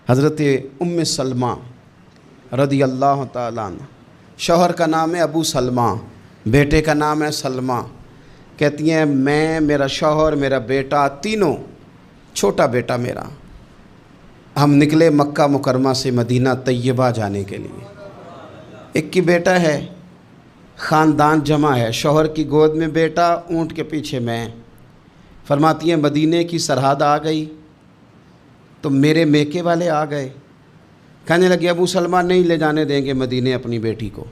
حضرت ام سلمہ رضی اللہ تعالیٰ عنہ، شوہر کا نام ہے ابو سلمہ، بیٹے کا نام ہے سلمہ۔ کہتی ہیں میں، میرا شوہر، میرا بیٹا، تینوں، چھوٹا بیٹا میرا، ہم نکلے مکہ مکرمہ سے مدینہ طیبہ جانے کے لیے۔ ایک کی بیٹا ہے، خاندان جمع ہے، شوہر کی گود میں بیٹا، اونٹ کے پیچھے میں۔ فرماتی ہیں مدینے کی سرحد آ گئی تو میرے میکے والے آ گئے، کہنے لگے ابو سلمہ نہیں لے جانے دیں گے مدینے اپنی بیٹی کو۔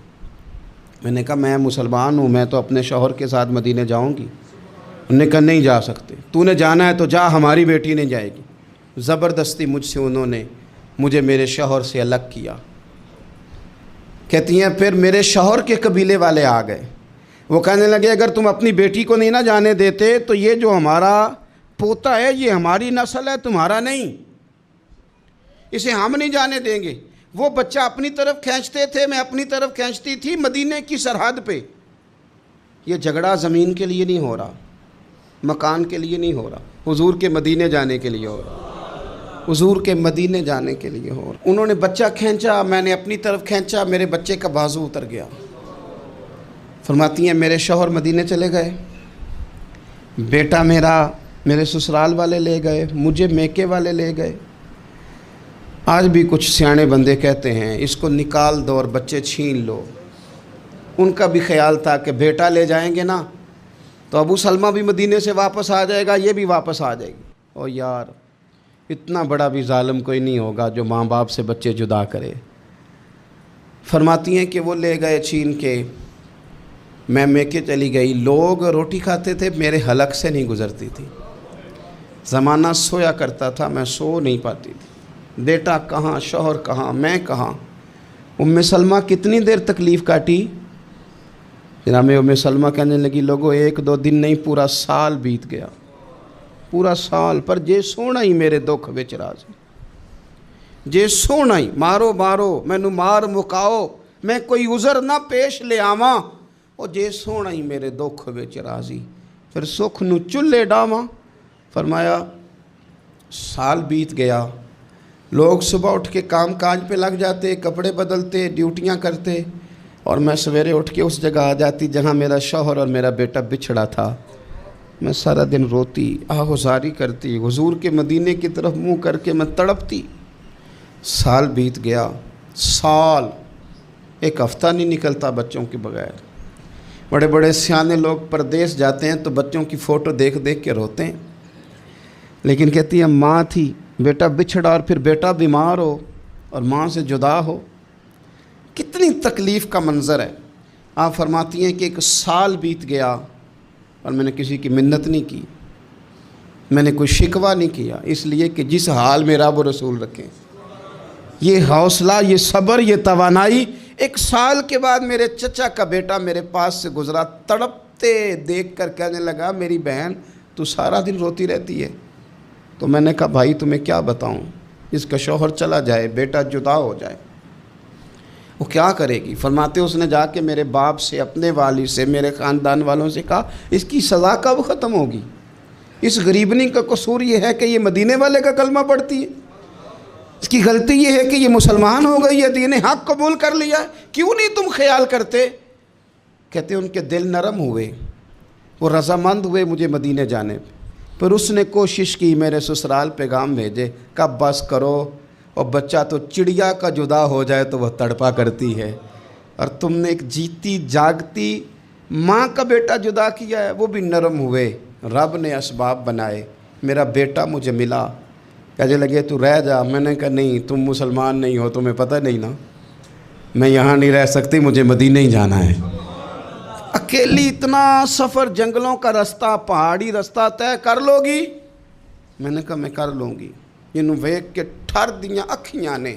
میں نے کہا میں مسلمان ہوں، میں تو اپنے شوہر کے ساتھ مدینے جاؤں گی۔ انہوں نے کہا نہیں جا سکتے، تو نے جانا ہے تو جا، ہماری بیٹی نہیں جائے گی۔ زبردستی مجھ سے انہوں نے مجھے میرے شوہر سے الگ کیا۔ کہتی ہیں پھر میرے شوہر کے قبیلے والے آ گئے، وہ کہنے لگے اگر تم اپنی بیٹی کو نہیں نہ جانے دیتے تو یہ جو ہمارا پوتا ہے یہ ہماری نسل ہے، تمہارا نہیں، اسے ہم نہیں جانے دیں گے۔ وہ بچہ اپنی طرف کھینچتے تھے، میں اپنی طرف کھینچتی تھی، مدینے کی سرحد پہ۔ یہ جھگڑا زمین کے لیے نہیں ہو رہا، مکان کے لیے نہیں ہو رہا، حضور کے مدینے جانے کے لیے ہو رہا، حضور کے مدینے جانے کے لیے ہو رہا۔ انہوں نے بچہ کھینچا، میں نے اپنی طرف کھینچا، میرے بچے کا بازو اتر گیا۔ فرماتی ہیں میرے شوہر مدینے چلے گئے، بیٹا میرا میرے سسرال والے لے گئے، مجھے میکے والے لے گئے۔ آج بھی کچھ سیانے بندے کہتے ہیں اس کو نکال دو اور بچے چھین لو۔ ان کا بھی خیال تھا کہ بیٹا لے جائیں گے نا تو ابو سلمہ بھی مدینے سے واپس آ جائے گا، یہ بھی واپس آ جائے گی۔ او یار، اتنا بڑا بھی ظالم کوئی نہیں ہوگا جو ماں باپ سے بچے جدا کرے۔ فرماتی ہیں کہ وہ لے گئے چھین کے، میں میکے چلی گئی۔ لوگ روٹی کھاتے تھے، میرے حلق سے نہیں گزرتی تھی۔ زمانہ سویا کرتا تھا، میں سو نہیں پاتی تھی۔ بیٹا کہاں، شوہر کہاں، میں کہاں۔ ام سلمہ کتنی دیر تکلیف کاٹی؟ جناب ام سلمہ کہنے لگی لوگوں ایک دو دن نہیں، پورا سال بیت گیا، پورا سال، پر جے سونا ہی میرے دکھ وچ راضی، جے سونا ہی مارو مارو مینوں مار مکاؤ، میں کوئی عذر نہ پیش لے آواں، او جے سونا ہی میرے دکھ وچ راضی، پھر سکھ نو چلے ڈاواں۔ فرمایا سال بیت گیا، لوگ صبح اٹھ کے کام کاج پہ لگ جاتے، کپڑے بدلتے، ڈیوٹیاں کرتے، اور میں سویرے اٹھ کے اس جگہ آ جاتی جہاں میرا شوہر اور میرا بیٹا بچھڑا تھا۔ میں سارا دن روتی، آہوزاری کرتی، حضور کے مدینے کی طرف منہ کر کے میں تڑپتی۔ سال بیت گیا، سال، ایک ہفتہ نہیں نکلتا بچوں کے بغیر۔ بڑے بڑے سیانے لوگ پردیس جاتے ہیں تو بچوں کی فوٹو دیکھ دیکھ کے روتے ہیں، لیکن کہتی ہیں ماں تھی، بیٹا بچھڑا اور پھر بیٹا بیمار ہو اور ماں سے جدا ہو، کتنی تکلیف کا منظر ہے۔ آپ فرماتی ہیں کہ ایک سال بیت گیا اور میں نے کسی کی منت نہیں کی، میں نے کوئی شکوہ نہیں کیا، اس لیے کہ جس حال میں رب و رسول رکھیں۔ یہ حوصلہ، یہ صبر، یہ توانائی۔ ایک سال کے بعد میرے چچا کا بیٹا میرے پاس سے گزرا، تڑپتے دیکھ کر کہنے لگا میری بہن تو سارا دن روتی رہتی ہے۔ تو میں نے کہا بھائی تمہیں کیا بتاؤں، اس کا شوہر چلا جائے، بیٹا جدا ہو جائے، وہ کیا کرے گی؟ فرماتے اس نے جا کے میرے باپ سے، اپنے والد سے، میرے خاندان والوں سے کہا اس کی سزا کب ختم ہوگی؟ اس غریبنی کا قصور یہ ہے کہ یہ مدینے والے کا کلمہ پڑھتی ہے، اس کی غلطی یہ ہے کہ یہ مسلمان ہو گئی ہے، دین حق قبول کر لیا ہے، کیوں نہیں تم خیال کرتے؟ کہتے ان کے دل نرم ہوئے، وہ رضامند ہوئے مجھے مدینے جانے پہ۔ پھر اس نے کوشش کی، میرے سسرال پیغام بھیجے، کب بس کرو، اور بچہ تو چڑیا کا جدا ہو جائے تو وہ تڑپا کرتی ہے، اور تم نے ایک جیتی جاگتی ماں کا بیٹا جدا کیا ہے۔ وہ بھی نرم ہوئے، رب نے اسباب بنائے، میرا بیٹا مجھے ملا۔ کہنے لگے تو رہ جا، میں نے کہا نہیں، تم مسلمان نہیں ہو، تمہیں پتہ نہیں نا، میں یہاں نہیں رہ سکتی، مجھے مدینے ہی جانا ہے۔ اکیلی اتنا سفر، جنگلوں کا رستہ، پہاڑی رستہ طے کر لو گی؟ میں نے کہا میں کر لوں گی۔ جنوں ویکھ کے ٹھر دیاں اکھیاں نے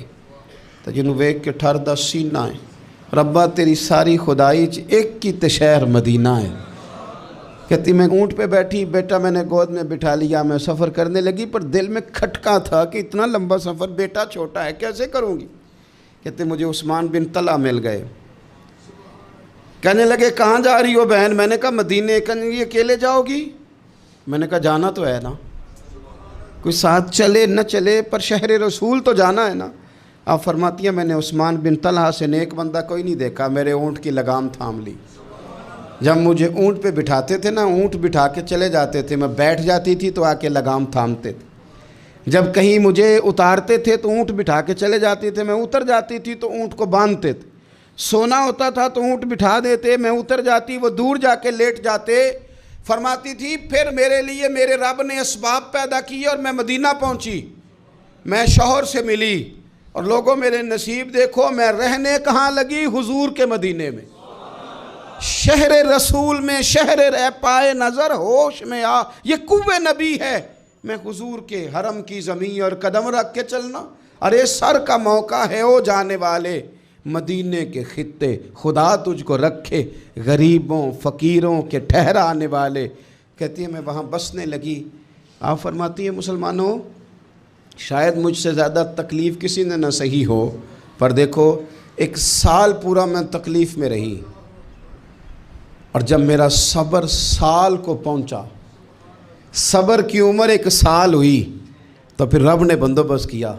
تو جنوں ویکھ کے ٹھر دا سینہ ہے، ربا تیری ساری خدائی چ ایک کی تے شہر مدینہ ہے۔ کہتی میں اونٹ پہ بیٹھی، بیٹا میں نے گود میں بٹھا لیا، میں سفر کرنے لگی، پر دل میں کھٹکا تھا کہ اتنا لمبا سفر، بیٹا چھوٹا ہے، کیسے کروں گی؟ کہتے مجھے عثمان بن طلحہ مل گئے، کہنے لگے کہاں جا رہی ہو بہن؟ میں نے کہا مدینے۔ کہنے لگے اکیلے جاؤ گی؟ میں نے کہا جانا تو ہے نا۔ کوئی ساتھ چلے نہ چلے پر شہر رسول تو جانا ہے نا۔ آپ فرماتی ہیں میں نے عثمان بن طلحہ سے نیک بندہ کوئی نہیں دیکھا، میرے اونٹ کی لگام تھام لی۔ جب مجھے اونٹ پہ بٹھاتے تھے نا، اونٹ بٹھا کے چلے جاتے تھے، میں بیٹھ جاتی تھی تو آ کے لگام تھامتے تھے۔ جب کہیں مجھے اتارتے تھے تو اونٹ بٹھا کے چلے جاتے تھے، میں اتر جاتی تھی تو اونٹ کو باندھتے تھے۔ سونا ہوتا تھا تو اونٹ بٹھا دیتے، میں اتر جاتی، وہ دور جا کے لیٹ جاتے۔ فرماتی تھی پھر میرے لیے میرے رب نے اسباب پیدا کیے اور میں مدینہ پہنچی، میں شوہر سے ملی، اور لوگوں میرے نصیب دیکھو، میں رہنے کہاں لگی؟ حضور کے مدینے میں، شہر رسول میں، شہر رہ پائے نظر ہوش میں آ، یہ کوہ نبی ہے۔ میں حضور کے حرم کی زمین اور قدم رکھ کے چلنا، ارے سر کا موقع ہے او جانے والے، مدینے کے خطے خدا تجھ کو رکھے، غریبوں فقیروں کے ٹھہرانے والے۔ کہتی ہے میں وہاں بسنے لگی۔ آپ فرماتی ہیں مسلمانوں، شاید مجھ سے زیادہ تکلیف کسی نے نہ سہی ہو، پر دیکھو 1 سال پورا میں تکلیف میں رہی، اور جب میرا صبر سال کو پہنچا، صبر کی عمر 1 سال ہوئی، تو پھر رب نے بندوبست کیا۔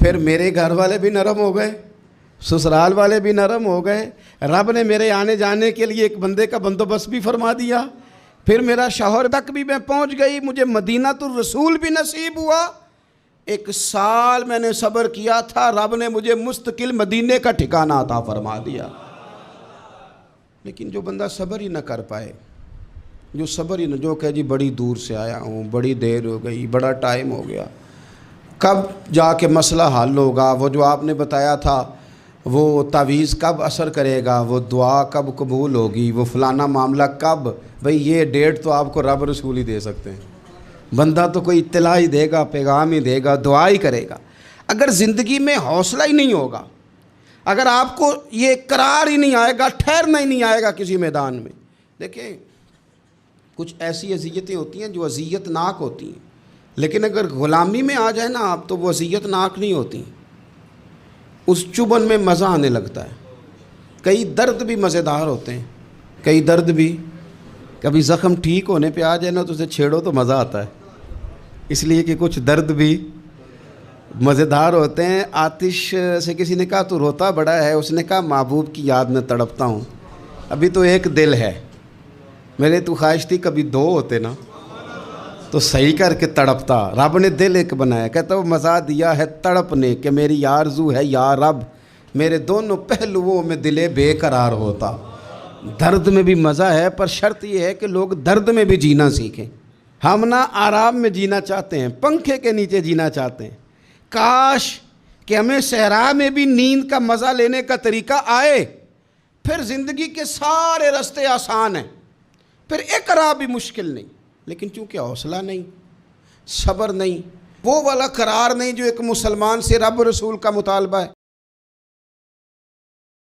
پھر میرے گھر والے بھی نرم ہو گئے، سسرال والے بھی نرم ہو گئے، رب نے میرے آنے جانے کے لیے ایک بندے کا بندوبست بھی فرما دیا۔ پھر میرا شوہر تک بھی میں پہنچ گئی، مجھے مدینہ الرسول بھی نصیب ہوا۔ 1 سال میں نے صبر کیا تھا، رب نے مجھے مستقل مدینے کا ٹھکانہ عطا فرما دیا۔ لیکن جو بندہ صبر ہی نہ کر پائے، جو صبر ہی نہ، جو کہ جی بڑی دور سے آیا ہوں، بڑی دیر ہو گئی، بڑا ٹائم ہو گیا، کب جا کے مسئلہ حل ہوگا؟ وہ جو آپ نے بتایا تھا وہ تعویذ کب اثر کرے گا؟ وہ دعا کب قبول ہوگی؟ وہ فلانا معاملہ کب؟ بھئی یہ ڈیٹ تو آپ کو رب رسول ہی دے سکتے ہیں۔ بندہ تو کوئی اطلاع ہی دے گا، پیغام ہی دے گا، دعا ہی کرے گا۔ اگر زندگی میں حوصلہ ہی نہیں ہوگا، اگر آپ کو یہ قرار ہی نہیں آئے گا، ٹھہرنا ہی نہیں آئے گا کسی میدان میں۔ دیکھیں کچھ ایسی اذیتیں ہوتی ہیں جو اذیت ناک ہوتی ہیں، لیکن اگر غلامی میں آ جائے نا آپ، تو وہ اذیت ناک نہیں ہوتی، اس چبھن میں مزہ آنے لگتا ہے۔ کئی درد بھی مزیدار ہوتے ہیں، کئی درد بھی، کبھی زخم ٹھیک ہونے پہ آ جائے نا تو اسے چھیڑو تو مزہ آتا ہے، اس لیے کہ کچھ درد بھی مزیدار ہوتے ہیں۔ آتش سے کسی نے کہا تو روتا بڑا ہے، اس نے کہا محبوب کی یاد میں تڑپتا ہوں، ابھی تو ایک دل ہے، میرے تو خواہش تھی کبھی 2 ہوتے نا تو صحیح کر کے تڑپتا۔ رب نے دل ایک بنایا، کہتا وہ مزہ دیا ہے تڑپنے کہ میری آرزو ہے یا رب، میرے دونوں پہلوؤں میں دل بے قرار ہوتا۔ درد میں بھی مزہ ہے، پر شرط یہ ہے کہ لوگ درد میں بھی جینا سیکھیں۔ ہم نہ آرام میں جینا چاہتے ہیں، پنکھے کے نیچے جینا چاہتے ہیں۔ کاش کہ ہمیں صحرا میں بھی نیند کا مزہ لینے کا طریقہ آئے، پھر زندگی کے سارے راستے آسان ہیں، پھر اقرا بھی مشکل نہیں۔ لیکن چونکہ حوصلہ نہیں، صبر نہیں، وہ والا قرار نہیں جو ایک مسلمان سے رب رسول کا مطالبہ ہے،